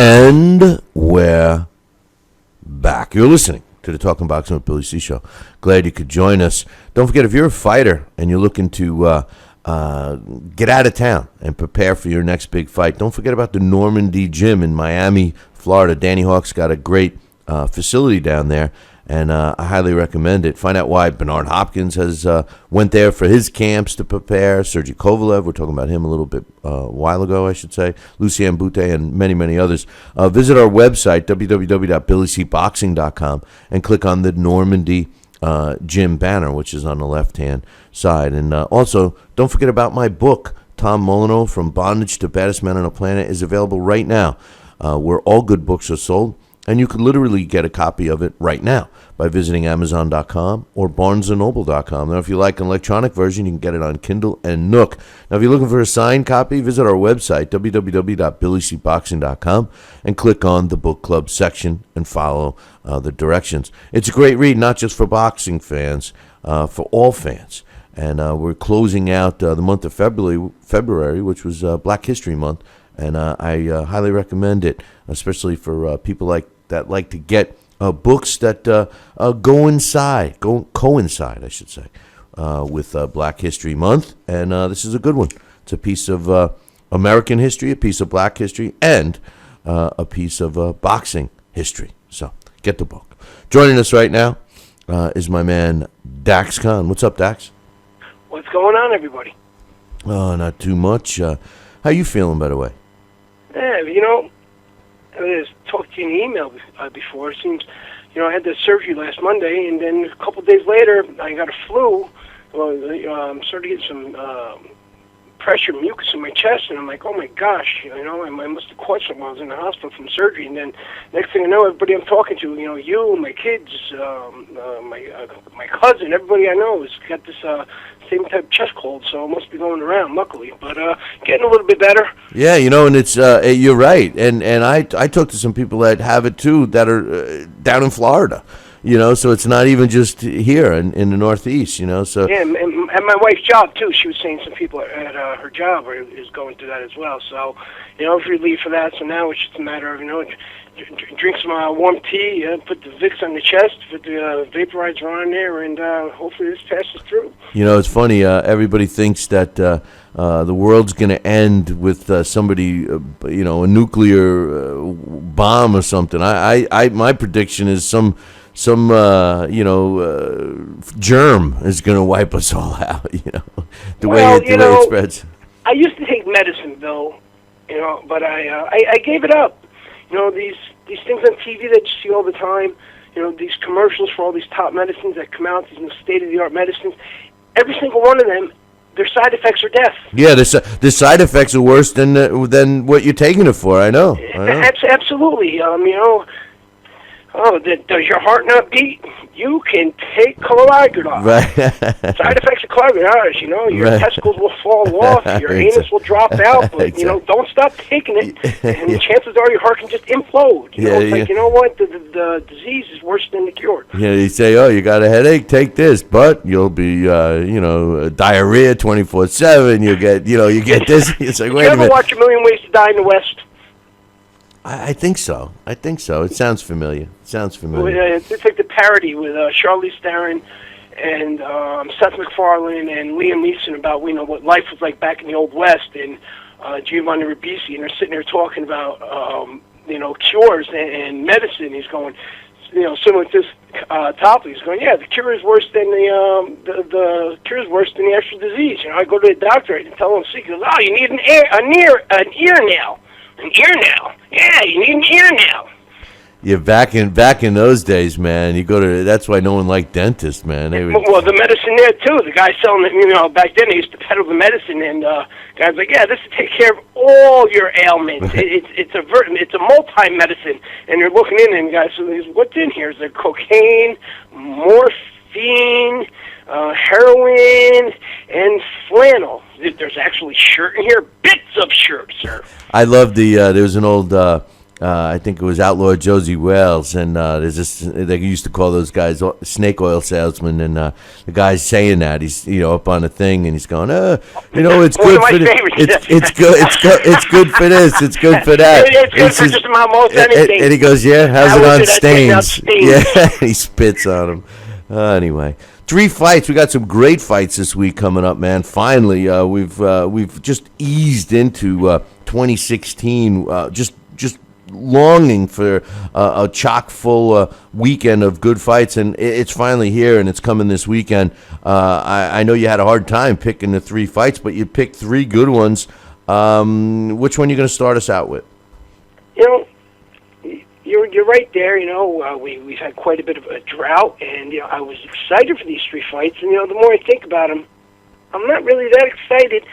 And we're back. You're listening to the Talking Boxing with Billy C show. Glad you could join us. Don't forget, if you're a fighter and you're looking to get out of town and prepare for your next big fight, don't forget about the Normandy Gym in Miami, Florida. Danny Hawk's got a great facility down there, and I highly recommend it. Find out why Bernard Hopkins has went there for his camps to prepare. Sergey Kovalev, we're talking about him a little bit a while ago, I should say. Lucien Boutte and many, many others. Visit our website, www.billycboxing.com, and click on the Normandy Gym banner, which is on the left-hand side. And also, don't forget about my book, Tom Molyneux, From Bondage to Baddest Man on the Planet, is available right now, where all good books are sold. And you could literally get a copy of it right now by visiting Amazon.com or BarnesandNoble.com. Now, if you like an electronic version, you can get it on Kindle and Nook. Now, if you're looking for a signed copy, visit our website, www.billycboxing.com, and click on the book club section and follow the directions. It's a great read, not just for boxing fans, for all fans. And we're closing out the month of February, which was Black History Month. And I highly recommend it, especially for people that like to get books that coincide, I should say, with Black History Month. And this is a good one. It's a piece of American history, a piece of Black history, and a piece of boxing history. So get the book. Joining us right now is my man, Daxx Khan. What's up, Dax? What's going on, everybody? Oh, not too much. How you feeling, by the way? Yeah, I was talking to you in email before. It seems, I had the surgery last Monday, and then a couple of days later, I got a flu. Well, started getting some pressure, mucus in my chest, and I'm like, oh my gosh, I must have caught something while I was in the hospital from surgery. And then next thing I know, everybody I'm talking to, you, my kids, my cousin, everybody I know has got this same type of chest cold, so it must be going around, luckily. But getting a little bit better. Yeah, and it's you're right, and I talked to some people that have it too that are down in Florida. So it's not even just here in the Northeast, so. Yeah, and my wife's job, too. She was saying some people at her job is going through that as well. So, it's relief for that. So now it's just a matter of, drink some warm tea, put the Vicks on the chest, put the vaporizer on there, and hopefully this passes through. It's funny. Everybody thinks that the world's going to end with somebody, a nuclear bomb or something. My prediction is some germ is going to wipe us all out, the way it spreads. I used to take medicine, Bill, but I gave it up. These things on TV that you see all the time, these commercials for all these top medicines that come out, these state-of-the-art medicines, every single one of them, their side effects are death. Yeah, the side effects are worse than what you're taking it for, I know. Absolutely. Does your heart not beat? You can take Cloragradol. Right. Side effects of Cloragradol, your testicles will fall off, your anus will drop out, but, exactly. Don't stop taking it, and chances are your heart can just implode. It's like, you know what, the disease is worse than the cure. Yeah, you say, oh, you got a headache, take this, but you'll be, diarrhea 24/7, you get this. It's like, wait a minute. Did you ever watch A Million Ways to Die in the West? I think so. It sounds familiar. It's like the parody with Charlize Theron and Seth MacFarlane and Liam Neeson about what life was like back in the Old West, and Giovanni Ribisi, and they're sitting there talking about cures and medicine. He's going, similar to this topic. He's going, yeah, the cure is worse than the cure is worse than the actual disease. I go to the doctor and tell him sick. He goes, oh, you need an ear nail. An ear nail. Yeah, you need an ear nail. Yeah, back in those days, man, that's why no one liked dentists, man. Well, the medicine there, too. The guy selling it, back then they used to peddle the medicine, and guys like, yeah, this will take care of all your ailments. It's a multi-medicine. And you're looking in, and guys, so what's in here? Is there cocaine, morphine, heroin, and flannel? There's actually shirt in here. Bits of shirt, sir. I love there was an old I think it was Outlaw Josie Wales, and there's this, they used to call those guys snake oil salesmen, and the guy's saying that he's up on the thing, and he's going, it's good for this. It's good for this. It's good for that. It's good for just about most anything. And he goes, yeah, how's it on stains? Yeah, he spits on him. Anyway. 3 fights. We got some great fights this week coming up, man. Finally, we've just eased into 2016. Just longing for a chock full weekend of good fights, and it's finally here, and it's coming this weekend. I know you had a hard time picking the 3 fights, but you picked 3 good ones. Which one are you going to start us out with? You're right there. We've had quite a bit of a drought, and I was excited for these 3 fights. And the more I think about them, I'm not really that excited.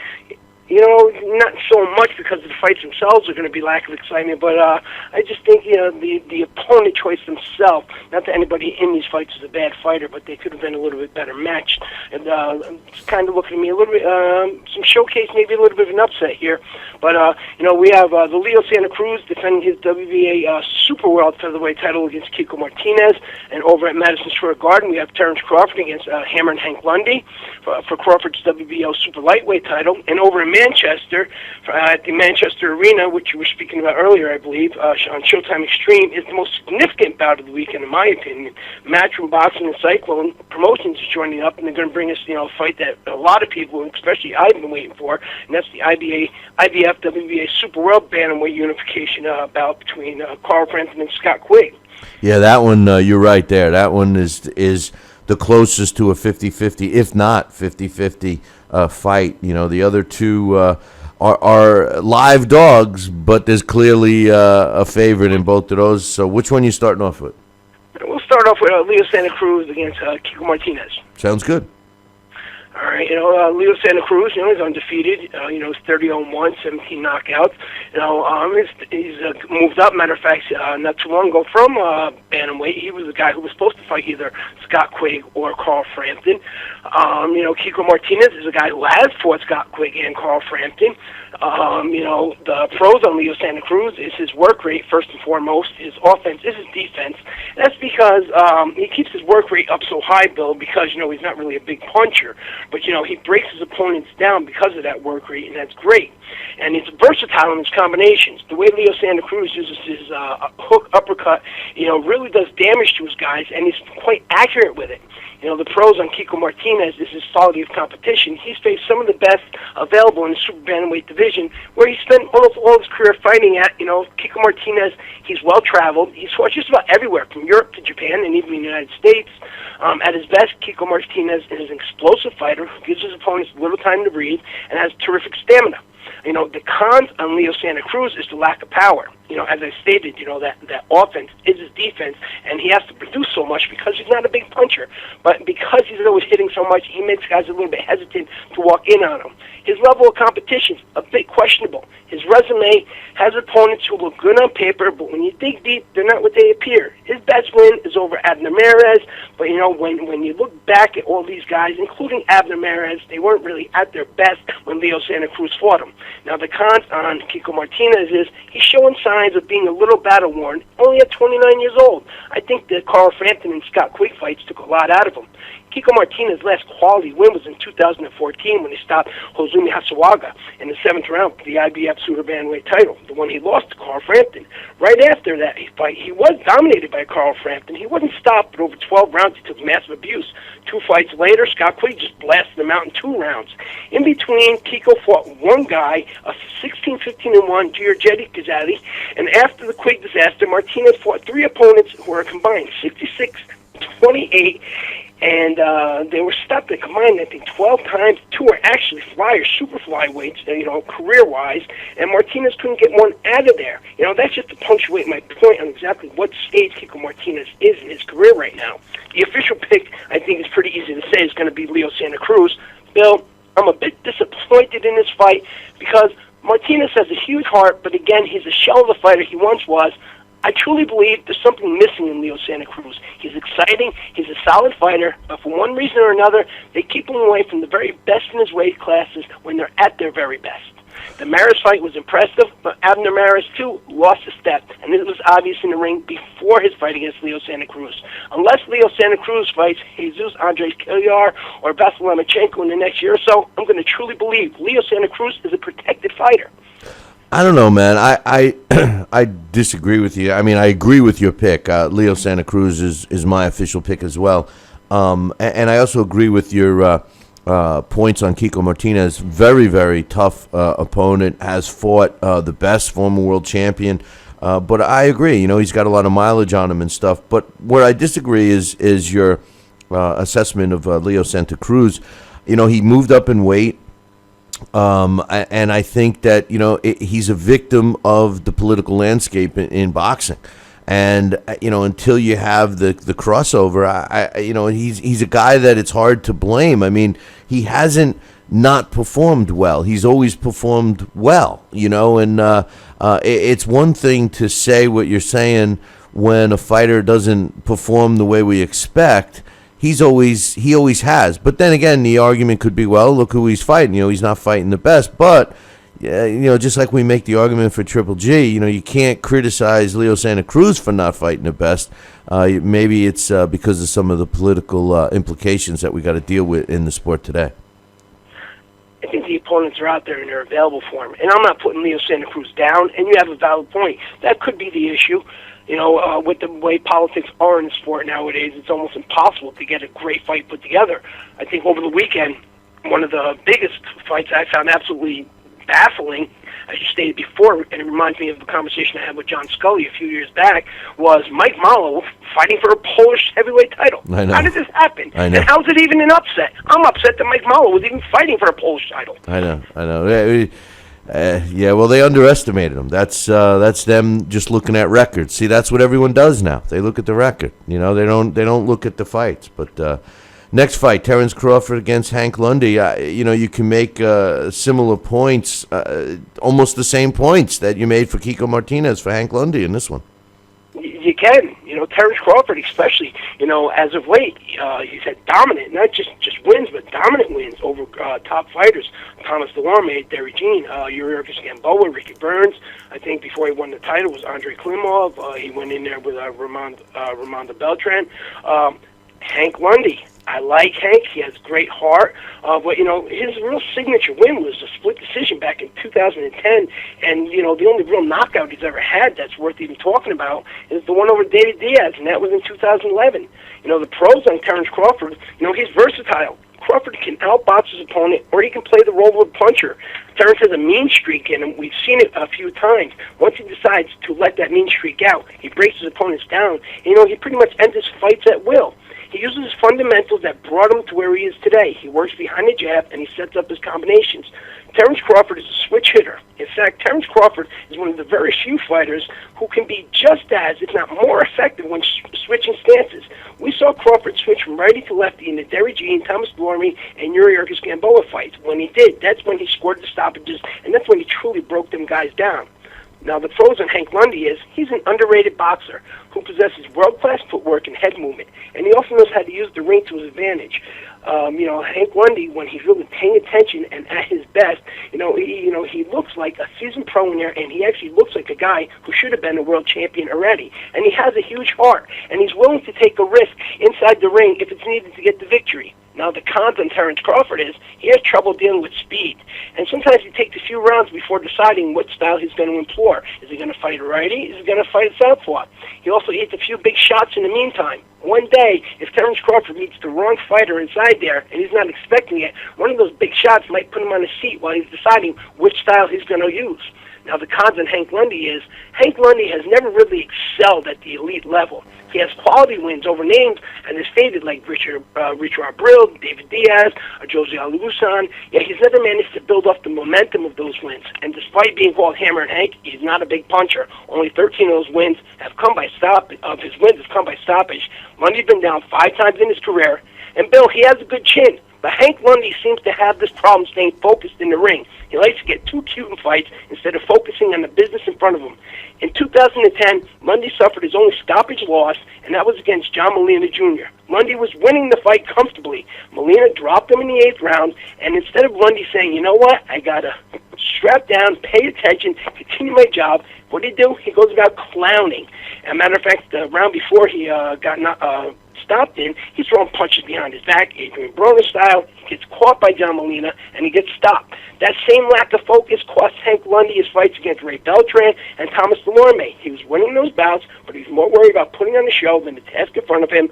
Not so much because the fights themselves are going to be lack of excitement, but I just think the opponent choice themselves. Not that anybody in these fights is a bad fighter, but they could have been a little bit better matched. And it's kind of looking at me a little bit some showcase, maybe a little bit of an upset here. But we have the Leo Santa Cruz defending his WBA Super World Featherweight title against Kiko Martinez, and over at Madison Square Garden we have Terrence Crawford against Hammer and Hank Lundy for Crawford's WBO Super Lightweight title, and over in Manchester, at the Manchester Arena, which you were speaking about earlier, I believe, on Showtime Extreme, is the most significant bout of the weekend, in my opinion. Matchroom Boxing and Cyclone Promotions is joining up, and they're going to bring us, a fight that a lot of people, especially I've been waiting for, and that's the IBF WBA Super World Bantamweight Unification bout between Carl Frampton and Scott Quigg. Yeah, that one, you're right there. That one is the closest to a 50-50, if not 50-50 fight. The other 2 are live dogs, but there's clearly a favorite in both of those. So which one are you starting off with? We'll start off with Leo Santa Cruz against Kiko Martinez. Sounds good. All right, Leo Santa Cruz, he's undefeated. He's 30-1, 17 knockouts. He's moved up. Matter of fact, not too long ago from bantamweight, he was the guy who was supposed to fight either Scott Quigg or Carl Frampton. Kiko Martinez is a guy who has fought Scott Quigg and Carl Frampton. The pros on Leo Santa Cruz is his work rate, first and foremost. His offense is his defense. That's because he keeps his work rate up so high, Bill, because, he's not really a big puncher. But, he breaks his opponents down because of that work rate, and that's great. And he's versatile in his combinations. The way Leo Santa Cruz uses his hook uppercut, really does damage to his guys, and he's quite accurate with it. The pros on Kiko Martinez is his quality of competition. He's faced some of the best available in the super bantamweight division, where he spent almost all his career fighting at. Kiko Martinez, he's well-traveled. He's fought just about everywhere, from Europe to Japan and even the United States. At his best, Kiko Martinez is an explosive fighter who gives his opponents little time to breathe and has terrific stamina. The cons on Leo Santa Cruz is the lack of power. As I stated, that offense is his defense, and he has to produce so much because he's not a big puncher. But because he's always hitting so much, he makes guys a little bit hesitant to walk in on him. His level of competition is a bit questionable. His resume has opponents who look good on paper, but when you dig deep, they're not what they appear. His best win is over Abner Mares, but when you look back at all these guys, including Abner Mares, they weren't really at their best when Leo Santa Cruz fought him. Now, the cons on Kiko Martinez is he's showing signs of being a little battle-worn, only at 29 years old. I think the Carl Frampton and Scott Quigg fights took a lot out of him. Kiko Martinez's last quality win was in 2014 when he stopped Hozumi Hasawaga in the 7th round for the IBF Super Bantamweight title, the one he lost to Carl Frampton. Right after that fight, he was dominated by Carl Frampton. He wasn't stopped, but over 12 rounds he took massive abuse. 2 fights later, Scott Quigg just blasted him out in 2 rounds. In between, Kiko fought one guy, a 16-15-1 Giorgetti Gazzatti, and after the Quigg disaster, Martinez fought 3 opponents who were combined 66-28, and they were stopped and combined, I think, 12 times. 2 are actually flyers, super flyweights, career-wise, and Martinez couldn't get one out of there. That's just to punctuate my point on exactly what stage Kiko Martinez is in his career right now. The official pick, I think, is pretty easy to say, is going to be Leo Santa Cruz. Bill, I'm a bit disappointed in this fight because Martinez has a huge heart, but again, he's a shell of the fighter he once was. I truly believe there's something missing in Leo Santa Cruz. He's exciting. He's a solid fighter, but for one reason or another, they keep him away from the very best in his weight classes when they're at their very best. The Maris fight was impressive, but Abner Maris, too, lost a step, and it was obvious in the ring before his fight against Leo Santa Cruz. Unless Leo Santa Cruz fights Jesus Andres Killar or Vasyl Lomachenko in the next year or so, I'm going to truly believe Leo Santa Cruz is a protected fighter. I don't know, man. I I disagree with you. I mean, I agree with your pick. Leo Santa Cruz is my official pick as well. And I also agree with your points on Kiko Martinez. Very, very tough opponent. Has fought the best former world champion. But I agree. You know, he's got a lot of mileage on him and stuff. But where I disagree is your assessment of Leo Santa Cruz. You know, he moved up in weight. And I think that, you know, he's a victim of the political landscape in boxing. And, you know, until you have the crossover, you know, he's a guy that it's hard to blame. I mean, he hasn't not performed well. He's always performed well, you know, and it's one thing to say what you're saying when a fighter doesn't perform the way we expect. He always has. But then again, the argument could be, well, look who he's fighting. You know, he's not fighting the best. But, you know, just like we make the argument for Triple G, you know, you can't criticize Leo Santa Cruz for not fighting the best. Maybe it's because of some of the political implications that we got to deal with in the sport today. I think the opponents are out there and they're available for him. And I'm not putting Leo Santa Cruz down, and you have a valid point. That could be the issue. You know, with the way politics are in the sport nowadays, it's almost impossible to get a great fight put together. I think over the weekend, one of the biggest fights I found absolutely baffling, as you stated before, and it reminds me of the conversation I had with John Scully a few years back, was Mike Mallow fighting for a Polish heavyweight title. I know. How did this happen? I know. And how's it even an upset? I'm upset that Mike Mallow was even fighting for a Polish title. I know. Yeah, well, they underestimated him. That's them just looking at records. See, that's what everyone does now. They look at the record. You know, they don't look at the fights. But next fight, Terence Crawford against Hank Lundy. You know, you can make similar points, almost the same points that you made for Kiko Martinez for Hank Lundy in this one. You can. You know, Terence Crawford especially, you know, as of late, he's had dominant, not just wins, but dominant wins over top fighters. Thomas Delorme, Derry Jean, Yuriorkis Gamboa, Ricky Burns. I think before he won the title was Andrei Klimov. He went in there with Ramonda Beltran. Hank Lundy. I like Hank. He has great heart. But, you know, his real signature win was a split decision back in 2010. And, you know, the only real knockout he's ever had that's worth even talking about is the one over David Diaz, and that was in 2011. You know, the pros on Terence Crawford, you know, he's versatile. Crawford can outbox his opponent, or he can play the role of a puncher. Terence has a mean streak in him. We've seen it a few times. Once he decides to let that mean streak out, he breaks his opponents down. And, you know, he pretty much ends his fights at will. He uses his fundamentals that brought him to where he is today. He works behind the jab, and he sets up his combinations. Terence Crawford is a switch hitter. In fact, Terence Crawford is one of the very few fighters who can be just as, if not more effective when switching stances. We saw Crawford switch from righty to lefty in the Derry Jean, Thomas Delorme, and Yuriorkis Gamboa fights. When he did, that's when he scored the stoppages, and that's when he truly broke them guys down. Now, the pros on Hank Lundy is he's an underrated boxer who possesses world-class footwork and head movement, and he also knows how to use the ring to his advantage. You know, Hank Lundy, when he's really paying attention and at his best, he looks like a seasoned pro in there, and he actually looks like a guy who should have been a world champion already. And he has a huge heart, and he's willing to take a risk inside the ring if it's needed to get the victory. Now, the cons on Terence Crawford is he has trouble dealing with speed. And sometimes he takes a few rounds before deciding what style he's going to employ. Is he going to fight a righty? Is he going to fight a southpaw? He also eats a few big shots in the meantime. One day, if Terence Crawford meets the wrong fighter inside there and he's not expecting it, one of those big shots might put him on his seat while he's deciding which style he's going to use. Now, the cons on Hank Lundy is Hank Lundy has never really excelled at the elite level. He has quality wins over names, and is stated like Richard Abril, David Diaz, or Jose Alusan. Yet he's never managed to build up the momentum of those wins. And despite being called Hammer and Hank, he's not a big puncher. Only 13 of those wins have come by stoppage. Lundy's been down 5 times in his career. And Bill, he has a good chin, But Hank Lundy seems to have this problem staying focused in the ring. He likes to get too cute in fights instead of focusing on the business in front of him. In 2010, Lundy suffered his only stoppage loss, and that was against John Molina Jr. Lundy was winning the fight comfortably. Molina dropped him in the 8th round, and instead of Lundy saying, you know what, I got to strap down, pay attention, continue my job, what did he do? He goes about clowning. As a matter of fact, the round before he got stopped in, he's throwing punches behind his back, Adrian Broner style. He gets caught by John Molina, and he gets stopped. That same lack of focus cost Hank Lundy his fights against Ray Beltran and Thomas Delorme. He was winning those bouts, but he was more worried about putting on the show than the task in front of him.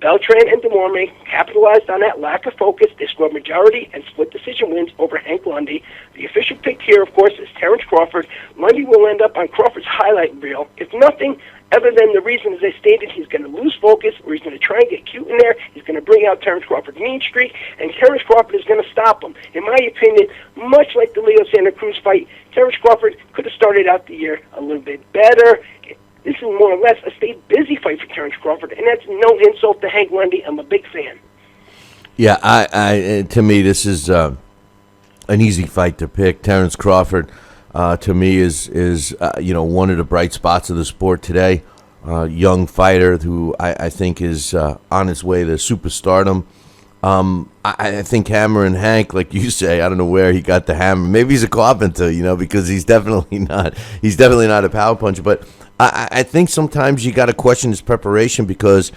Beltran and Delorme capitalized on that lack of focus. They scored majority and split decision wins over Hank Lundy. The official pick here, of course, is Terrence Crawford. Lundy will end up on Crawford's highlight reel, if nothing other than the reason, as I stated, he's going to lose focus, or he's going to try and get cute in there. He's going to bring out Terrence Crawford's mean streak, and Terrence Crawford is going to stop him. In my opinion, much like the Leo Santa Cruz fight, Terrence Crawford could have started out the year a little bit better. This is more or less a stay busy fight for Terrence Crawford, and that's no insult to Hank Lundy. I'm a big fan. Yeah, to me, this is an easy fight to pick. Terrence Crawford, to me, is one of the bright spots of the sport today. Young fighter who I think is on his way to superstardom. I think Hammer and Hank, like you say, I don't know where he got the hammer. Maybe he's a carpenter, because he's definitely not a power puncher. But I think sometimes you got to question his preparation because,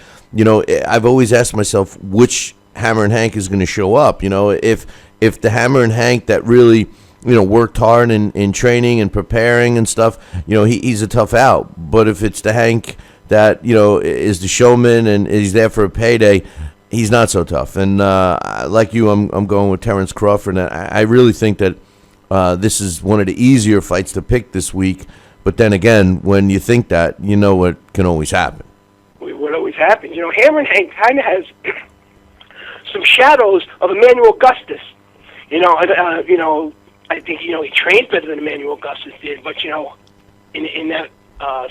I've always asked myself which Hammer and Hank is going to show up. If the Hammer and Hank that really, worked hard in training and preparing and stuff, he's a tough out. But if it's the Hank that, is the showman and is there for a payday, he's not so tough. And like you, I'm going with Terrence Crawford. And I really think that this is one of the easier fights to pick this week. But then again, when you think that, what can always happen. What always happens, Hammer and Hank kind of has some shadows of Emmanuel Augustus. I think, he trained better than Emmanuel Augustus did. But, in that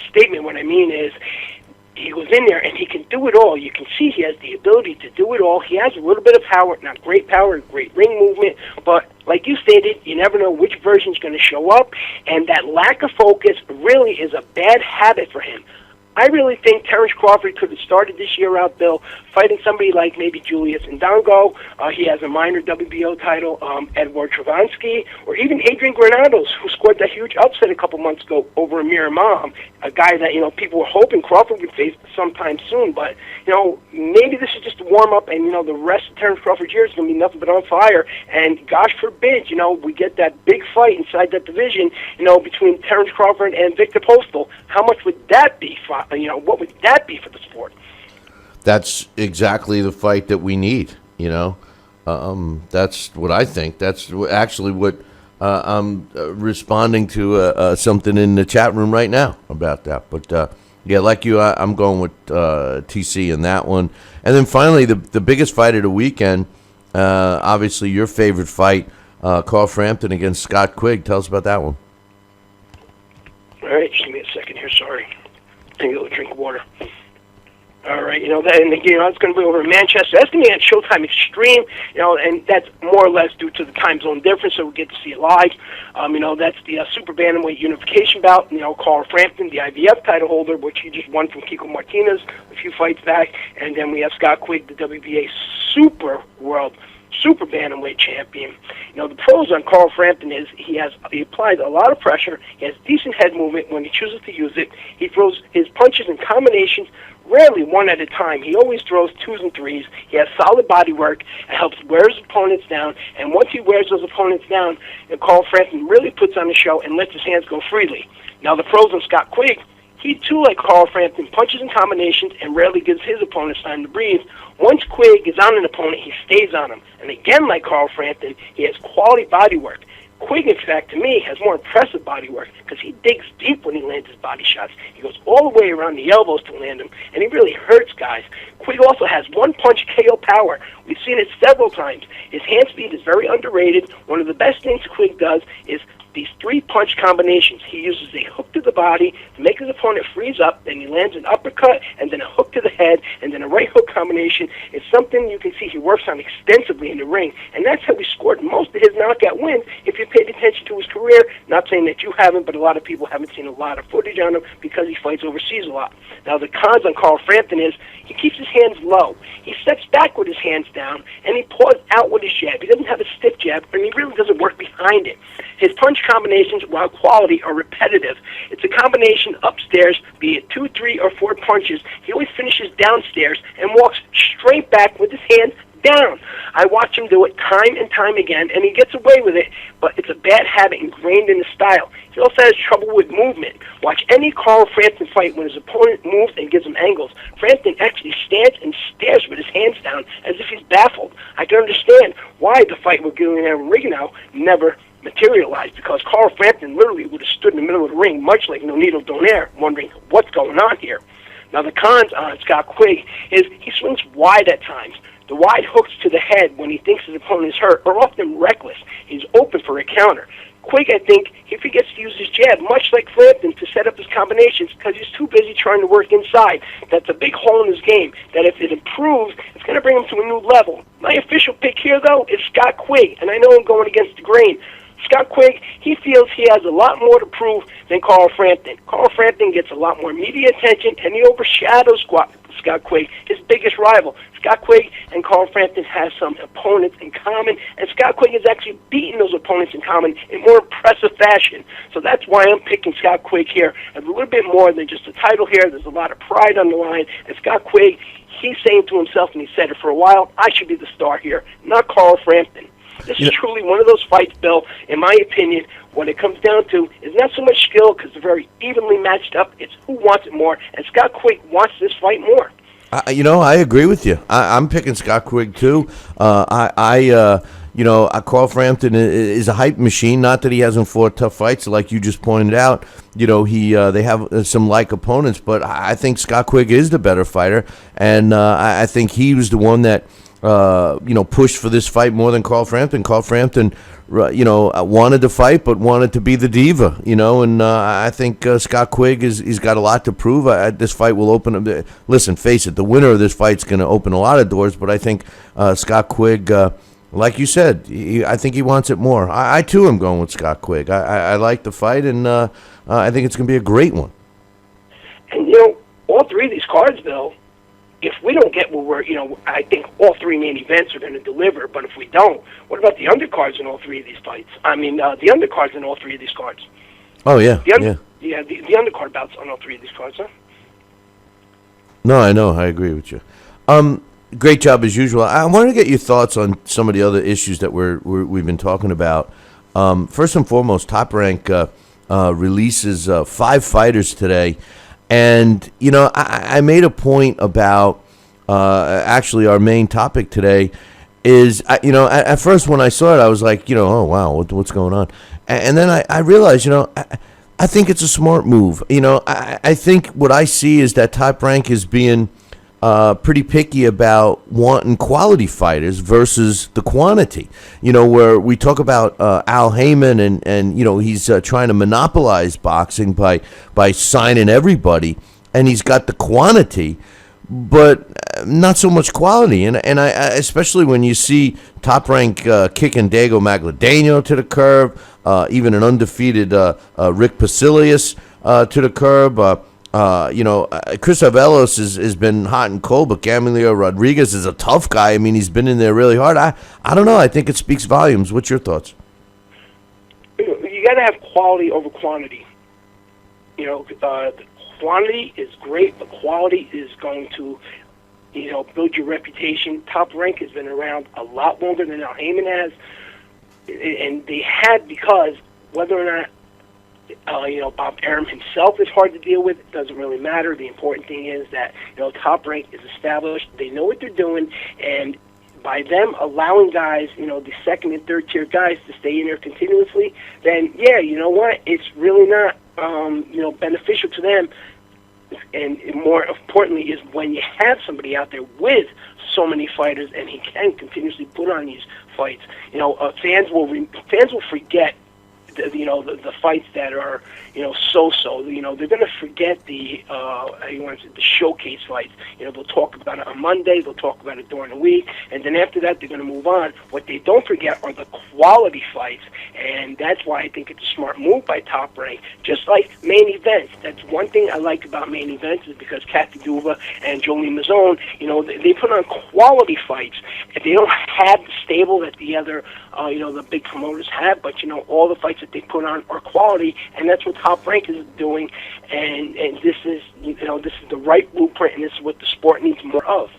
statement, what I mean is he goes in there and he can do it all. You can see he has the ability to do it all. He has a little bit of power, not great power, great ring movement, but like you stated, you never know which version's going to show up, and that lack of focus really is a bad habit for him. I really think Terrence Crawford could have started this year out, Bill, fighting somebody like maybe Julius Ndongo. He has a minor WBO title, Edward Travansky, or even Adrian Granados, who scored that huge upset a couple months ago over Amir Imam, a guy that, people were hoping Crawford would face sometime soon. But, maybe this is just a warm-up, and, the rest of Terrence Crawford's year is going to be nothing but on fire. And gosh forbid, we get that big fight inside that division, between Terrence Crawford and Victor Postal. How much would that be for? What would that be for the sport? That's exactly the fight that we need, That's what I think. That's actually what I'm responding to something in the chat room right now about that. But, yeah, like you, I'm going with TC in that one. And then finally, the biggest fight of the weekend, obviously your favorite fight, Carl Frampton against Scott Quigg. Tell us about that one. All right, just give me a second here. Sorry. Take a little drink of water. All right, it's going to be over in Manchester. That's going to be at Showtime Extreme, and that's more or less due to the time zone difference, so we get to see it live. That's the super bantamweight unification bout. Carl Frampton, the IBF title holder, which he just won from Kiko Martinez a few fights back, and then we have Scott Quigg, the WBA super bantamweight champion. The pros on Carl Frampton is he applies a lot of pressure. He has decent head movement when he chooses to use it. He throws his punches in combinations, rarely one at a time. He always throws twos and threes. He has solid body work. It helps wear his opponents down. And once he wears those opponents down, Carl Frampton really puts on the show and lets his hands go freely. Now the pros on Scott Quigg, he too, like Carl Frampton, punches in combinations and rarely gives his opponents time to breathe. Once Quigg is on an opponent, he stays on him. And again, like Carl Frampton, he has quality body work. Quigg, in fact, to me, has more impressive body work because he digs deep when he lands his body shots. He goes all the way around the elbows to land them, and he really hurts guys. Quigg also has one-punch KO power. We've seen it several times. His hand speed is very underrated. One of the best things Quigg does is these 3-punch combinations. He uses a hook to the body to make his opponent freeze up, then he lands an uppercut, and then a hook to the head, and then a right hook combination. It's something you can see he works on extensively in the ring, and that's how he scored most of his knockout wins if you paid attention to his career. Not saying that you haven't, but a lot of people haven't seen a lot of footage on him because he fights overseas a lot. Now, the cons on Carl Frampton is he keeps his hands low. He steps back with his hands down, and he paws out with his jab. He doesn't have a stiff jab, and he really doesn't work behind it. His punch combinations, while quality, are repetitive. It's a combination upstairs, be it 2, 3, or 4 punches. He always finishes downstairs and walks straight back with his hands down. I watch him do it time and time again, and he gets away with it, but it's a bad habit ingrained in his style. He also has trouble with movement. Watch any Carl Frampton fight when his opponent moves and gives him angles. Frampton actually stands and stares with his hands down as if he's baffled. I can understand why the fight with Guillermo Rigondeaux never materialized, because Carl Frampton literally would have stood in the middle of the ring, much like Nonito Donaire, wondering what's going on here. Now, the cons on Scott Quigg is he swings wide at times. The wide hooks to the head when he thinks his opponent is hurt are often reckless. He's open for a counter. Quigg, I think, if he gets to use his jab, much like Frampton, to set up his combinations because he's too busy trying to work inside. That's a big hole in his game that if it improves, it's going to bring him to a new level. My official pick here, though, is Scott Quigg, and I know I'm going against the grain. Scott Quigg, he feels he has a lot more to prove than Carl Frampton. Carl Frampton gets a lot more media attention, and he overshadows Scott Quigg, his biggest rival. Scott Quigg and Carl Frampton have some opponents in common, and Scott Quigg has actually beaten those opponents in common in more impressive fashion. So that's why I'm picking Scott Quigg here. There's a little bit more than just a title here. There's a lot of pride on the line, and Scott Quigg, he's saying to himself, and he said it for a while, I should be the star here, not Carl Frampton. This is truly one of those fights, Bill, in my opinion, what it comes down to is not so much skill because they're very evenly matched up. It's who wants it more, and Scott Quigg wants this fight more. I agree with you. I'm picking Scott Quigg, too. Carl Frampton is a hype machine. Not that he hasn't fought tough fights, like you just pointed out. They have some like opponents, but I think Scott Quigg is the better fighter, and I think he was the one that pushed for this fight more than Carl Frampton. Carl Frampton, wanted to fight, but wanted to be the diva, and I think Scott Quigg he's got a lot to prove. This fight will open up. Listen, face it, the winner of this fight's going to open a lot of doors, but I think Scott Quigg, like you said, I think he wants it more. I too am going with Scott Quigg. I like the fight, and I think it's going to be a great one. And, all three of these cards, Bill, if we don't get what I think all three main events are going to deliver, but if we don't, what about the undercards in all three of these fights? I mean, the undercards in all three of these cards. Oh, yeah. The undercard bouts on all three of these cards, huh? No, I know. I agree with you. Great job, as usual. I wanted to get your thoughts on some of the other issues that we've been talking about. First and foremost, Top Rank releases 5 fighters today. And, I made a point about, actually, our main topic today is, at first when I saw it, I was like, oh, wow, what's going on? And then I realized, I think it's a smart move. I think what I see is that Top Rank is being pretty picky about wanting quality fighters versus the quantity. Where we talk about Al Heyman and he's trying to monopolize boxing by signing everybody, and he's got the quantity, but not so much quality. And I especially when you see Top Rank kicking Diego Magdaleno to the curb, even an undefeated Rick Pasilius to the curb. Chris Avelos has been hot and cold, but Gamaliel Rodriguez is a tough guy. I mean, he's been in there really hard. I don't know. I think it speaks volumes. What's your thoughts? You got to have quality over quantity. The quantity is great, but quality is going to, build your reputation. Top Rank has been around a lot longer than Al Heyman has, and they had because whether or not Bob Arum himself is hard to deal with. It doesn't really matter. The important thing is that, Top Rank is established. They know what they're doing, and by them allowing guys, the second and third tier guys to stay in there continuously, then, yeah, you know what? It's really not, beneficial to them. And more importantly is when you have somebody out there with so many fighters and he can continuously put on these fights, fans will forget the fights that are so-so. They're going to forget the showcase fights. They'll talk about it on Monday, they'll talk about it during the week, and then after that they're going to move on. What they don't forget are the quality fights, and that's why I think it's a smart move by Top Rank. Just like main events, that's one thing I like about main events is because Kathy Duva and Jolene Mazzone, they put on quality fights. They don't have the stable that the other, the big promoters have, but all the fights that they put on are quality, and that's what Top Rank is doing. And this is the right blueprint, and this is what the sport needs more of.